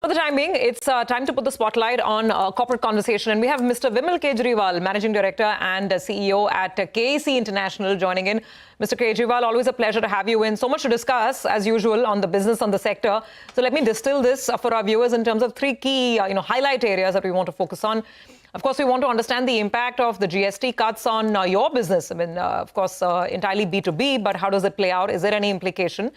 For the time being, it's time to put the spotlight on corporate conversation. And we have Mr. Vimal Kejriwal, Managing Director and CEO at KEC International, joining in. Mr. Kejriwal, always a pleasure to have you in. So much to discuss, as usual, on the business, on the sector. So let me distill this for our viewers in terms of three key highlight areas that we want to focus on. Of course, we want to understand the impact of the GST cuts on your business. I mean, of course, entirely B2B, but how does it play out? Is there any implication?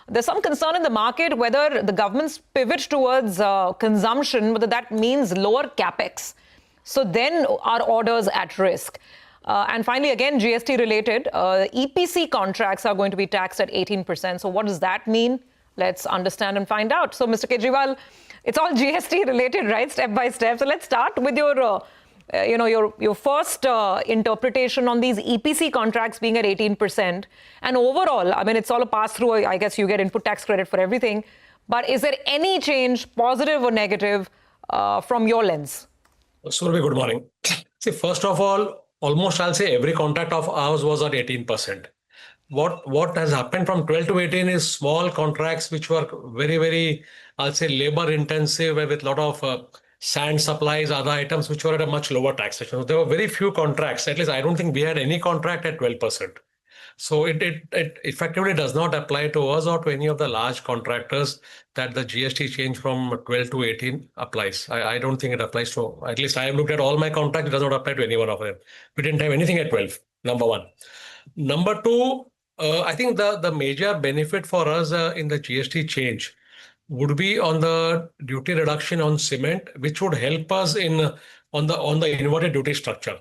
There's some concern in the market whether the government's pivot towards consumption, whether that means lower capex. So then are orders at risk? And finally, again, GST related, EPC contracts are going to be taxed at 18%. So what does that mean? Let's understand and find out. So, Mr. Kejriwal, it's all GST related, right? Step by step. So let's start with your first interpretation on these EPC contracts being at 18%. And overall, I mean, it's all a pass-through. I guess you get input tax credit for everything. But is there any change, positive or negative, from your lens? Surbhi, good morning. See, first of all, almost I'll say every contract of ours was at 18%. What has happened from 12 to 18 is small contracts which were very, very, I'll say, labor intensive with a lot of sand supplies, other items which were at a much lower taxation. So there were very few contracts. At least I don't think we had any contract at 12%. So it effectively does not apply to us or to any of the large contractors that the GST change from 12 to 18 applies. I don't think it applies to, at least I have looked at all my contracts, it does not apply to any one of them. We didn't have anything at 12, number one. Number two, I think the major benefit for us in the GST change would be on the duty reduction on cement, which would help us on the inverted duty structure.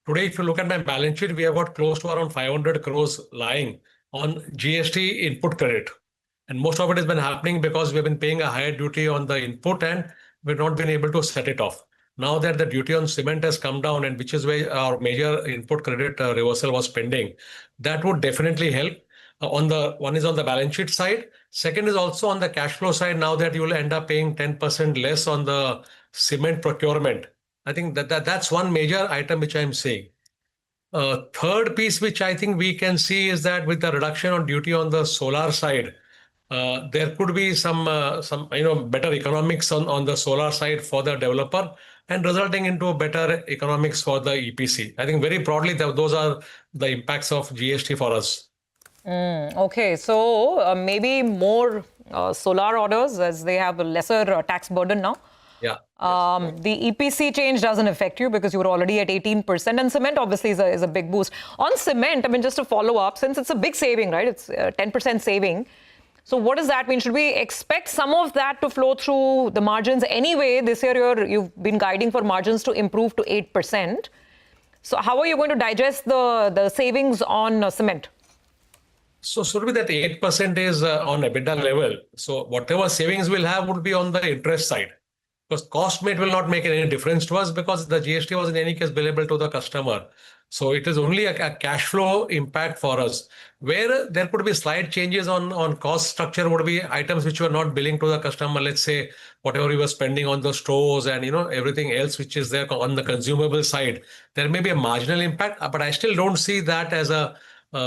Today, if you look at my balance sheet, we have got close to around 500 crores lying on GST input credit. And most of it has been happening because we've been paying a higher duty on the input and we've not been able to set it off. Now that the duty on cement has come down, and which is where our major input credit reversal was pending, that would definitely help. One is on the balance sheet side. Second is also on the cash flow side. Now that you will end up paying 10% less on the cement procurement, I think that's one major item which I'm saying. Third piece which I think we can see is that with the reduction on duty on the solar side, there could be some better economics on the solar side for the developer and resulting into better economics for the EPC. I think very broadly those are the impacts of GST for us. Okay, so maybe more solar orders as they have a lesser tax burden now. Yeah. The EPC change doesn't affect you because you were already at 18%, and cement obviously is a big boost. On cement, I mean, just to follow up, since it's a big saving, right? It's 10% saving. So what does that mean? Should we expect some of that to flow through the margins anyway? This year you've been guiding for margins to improve to 8%. So how are you going to digest the savings on cement? So Surbhi, that 8% is on EBITDA level. So whatever savings we'll have would be on the interest side. Because cost mate will not make any difference to us because the GST was in any case billable to the customer. So it is only a cash flow impact for us. Where there could be slight changes on cost structure would be items which were not billing to the customer. Let's say whatever we were spending on the stores and everything else which is there on the consumable side. There may be a marginal impact, but I still don't see that as a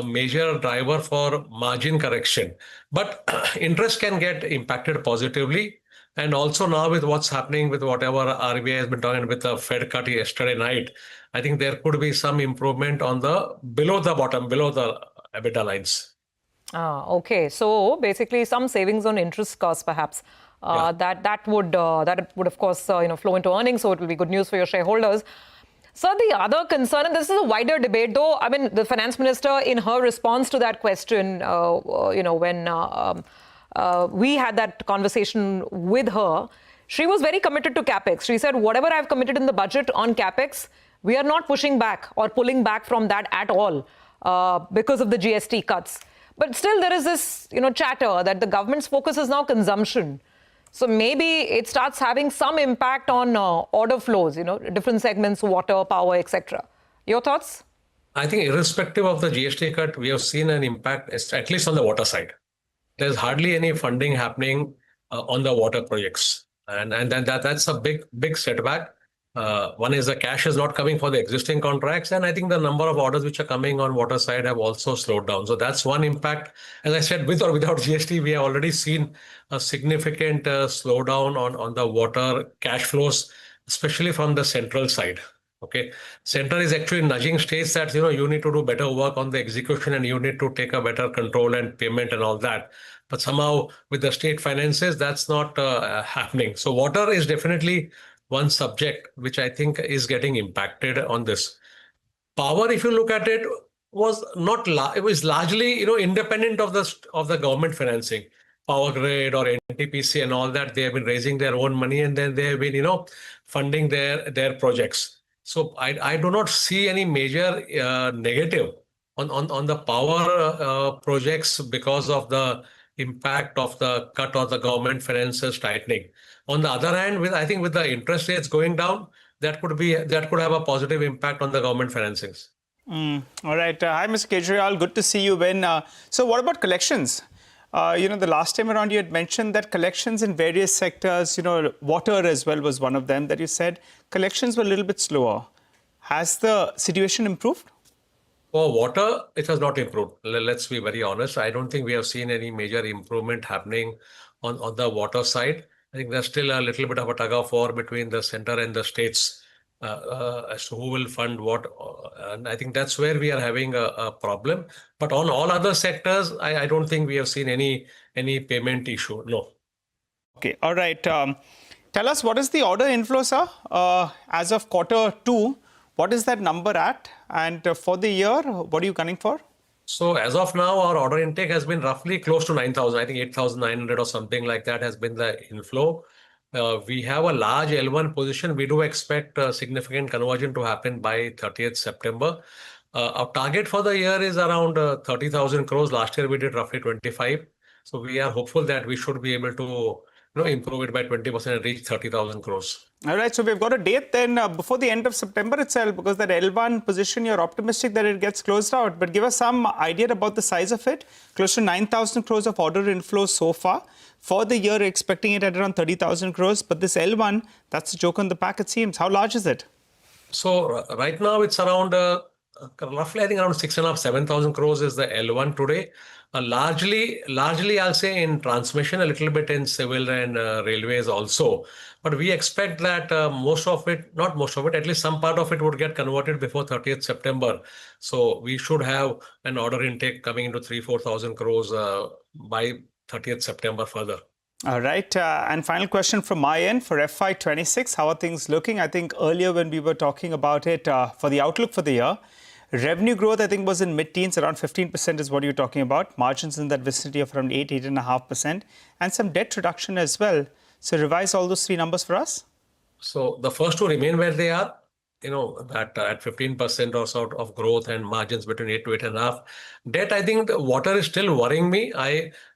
major driver for margin correction. But interest can get impacted positively. And also now with what's happening with whatever RBI has been talking with the Fed cut yesterday night, I think there could be some improvement on the below the EBITDA lines. Okay. So basically some savings on interest costs perhaps. That would of course flow into earnings, so it will be good news for your shareholders. So the other concern, and this is a wider debate though, I mean, the finance minister in her response to that question, when we had that conversation with her, she was very committed to capex. She said, whatever I've committed in the budget on capex, we are not pushing back or pulling back from that at all because of the GST cuts. But still there is this, chatter that the government's focus is now consumption. So maybe it starts having some impact on order flows, different segments, water, power, etc. Your thoughts? I think irrespective of the GST cut, we have seen an impact, at least on the water side. There's hardly any funding happening on the water projects. And then that's a big setback. One is the cash is not coming for the existing contracts, and I think the number of orders which are coming on water side have also slowed down. So that's one impact. As I said, with or without GST, we have already seen a significant slowdown on the water cash flows, especially from the central side. Okay, center is actually nudging states that you need to do better work on the execution and you need to take a better control and payment and all that. But somehow with the state finances, that's not happening. So water is definitely one subject which I think is getting impacted on this. Power, if you look at it, was not it was largely independent of the government financing. Power Grid or NTPC and all that, they have been raising their own money and then they have been funding their projects. So I do not see any major negative on the power projects because of the impact of the cut of the government finances tightening. On the other hand, I think with the interest rates going down, that could have a positive impact on the government financings. All right. Hi, Mr. Kejriwal. Good to see you, Ben. So what about collections? The last time around you had mentioned that collections in various sectors, water as well was one of them that you said collections were a little bit slower. Has the situation improved? For water, it has not improved. Let's be very honest. I don't think we have seen any major improvement happening on the water side. I think there's still a little bit of a tug of war between the center and the states as to who will fund what. And I think that's where we are having a problem. But on all other sectors, I don't think we have seen any payment issue. No. Okay. All right. Tell us, what is the order inflow, sir? As of Q2, what is that number at? And for the year, what are you gunning for? So as of now, our order intake has been roughly close to 9,000. I think 8,900 or something like that has been the inflow. We have a large L1 position. We do expect a significant conversion to happen by 30th September. Our target for the year is around 30,000 crores. Last year, we did roughly 25. So we are hopeful that we should be able to improve it by 20% and reach 30,000 crores. All right, so we've got a date then before the end of September itself, because that L1 position, you're optimistic that it gets closed out. But give us some idea about the size of it. Close to 9,000 crores of order inflow so far. For the year, expecting it at around 30,000 crores. But this L1, that's a joke on the pack, it seems. How large is it? So right now, it's around roughly, I think around 6,500, 7,000 crores is the L1 today. Largely, I'll say in transmission, a little bit in civil and railways also. But we expect that most of it, not most of it, at least some part of it would get converted before 30th September. So we should have an order intake coming into 3,000-4,000 crores by 30th September further. All right. And final question from my end for FY26. How are things looking? I think earlier when we were talking about it for the outlook for the year, revenue growth, I think, was in mid-teens, around 15% is what you're talking about. Margins in that vicinity of around 8.5%, and some debt reduction as well. So revise all those three numbers for us. So the first two remain where they are, that at 15% or so of growth and margins between 8 to 8.5. Debt, I think the water is still worrying me.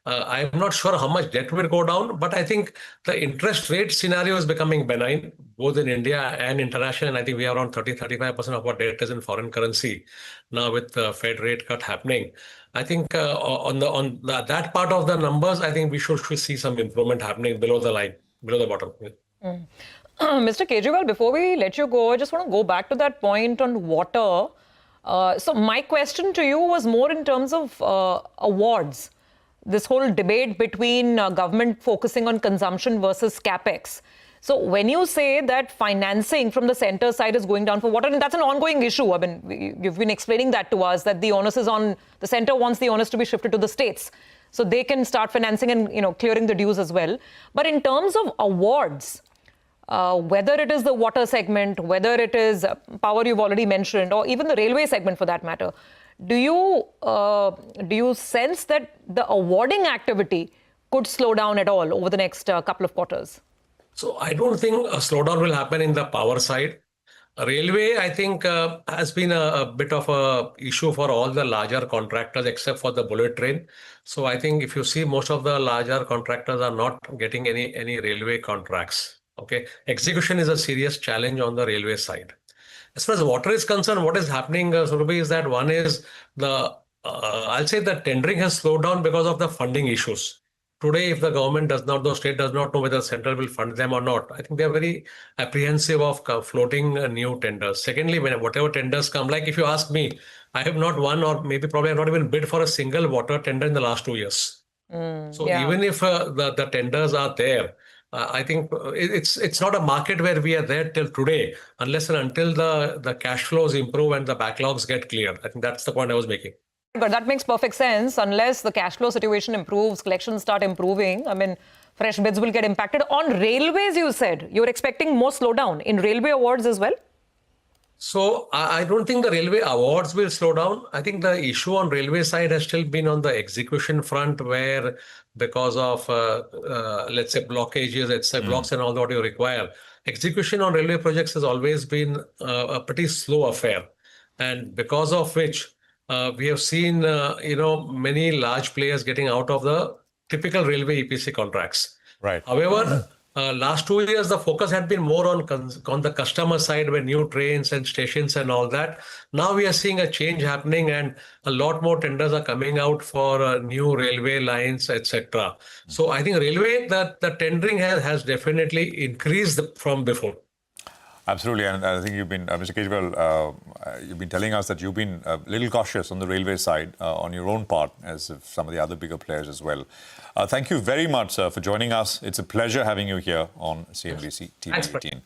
I'm not sure how much debt will go down, but I think the interest rate scenario is becoming benign, both in India and international. And I think we are around 30-35% of our debt is in foreign currency now with the Fed rate cut happening. I think on that part of the numbers, I think we should see some improvement happening below the line, below the bottom. Mr. Kejriwal, before we let you go, I just want to go back to that point on water. So my question to you was more in terms of awards. This whole debate between government focusing on consumption versus capex. So when you say that financing from the center side is going down for water, and that's an ongoing issue. I mean, you've been explaining that to us, that the onus is on the center, wants the onus to be shifted to the states, so they can start financing and clearing the dues as well. But in terms of awards, whether it is the water segment, whether it is power you've already mentioned, or even the railway segment for that matter, do you sense that the awarding activity could slow down at all over the next couple of quarters? So I don't think a slowdown will happen in the power side. Railway, I think, has been a bit of a issue for all the larger contractors except for the bullet train. So I think if you see, most of the larger contractors are not getting any railway contracts. Okay, execution is a serious challenge on the railway side. As far as water is concerned, what is happening, Surbhi, is that one is I'll say the tendering has slowed down because of the funding issues. today, if the government does not, the state does not know whether central will fund them or not, I think they are very apprehensive of floating new tenders. Secondly, when whatever tenders come, like if you ask me, I have not won or maybe probably have not even bid for a single water tender in the last 2 years. So yeah. even if the tenders are there, I think it's not a market where we are there till today, unless and until the cash flows improve and the backlogs get cleared. I think that's the point I was making. But that makes perfect sense. Unless the cash flow situation improves, collections start improving, I mean, fresh bids will get impacted. On railways, you said you're expecting more slowdown in railway awards as well? So I don't think the railway awards will slow down. I think the issue on railway side has still been on the execution front, where because of let's say blockages, blocks and all that you require, execution on railway projects has always been a pretty slow affair, and because of which we have seen many large players getting out of the typical railway EPC contracts. Right. However, last 2 years, the focus had been more on the customer side, where new trains and stations and all that. Now we are seeing a change happening, and a lot more tenders are coming out for new railway lines, etc. So I think railway, the tendering has definitely increased from before. Absolutely, and I think you've been, Mr. Kejriwal, you've been telling us that you've been a little cautious on the railway side on your own part, as of some of the other bigger players as well. Thank you very much, sir, for joining us. It's a pleasure having you here on CNBC-TV18.